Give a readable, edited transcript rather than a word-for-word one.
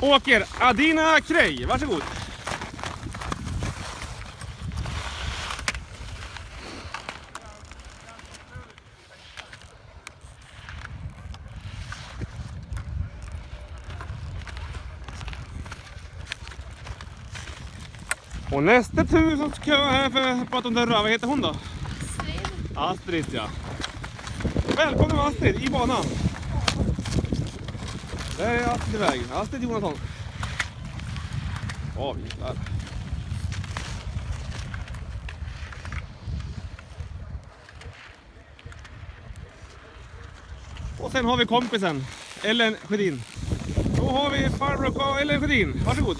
åker Adina Krej, varsågod. Och nästa tur så ska jag här för att prata om den röva. Vad heter hon då? Astrid, ja. Välkommen Astrid i banan. Där är Astrid iväg. Astrid Jonasson. Jävlar. Och sen har vi kompisen Ellen Sjödin. Då har vi farbror Ellen Sjödin. Varsågod.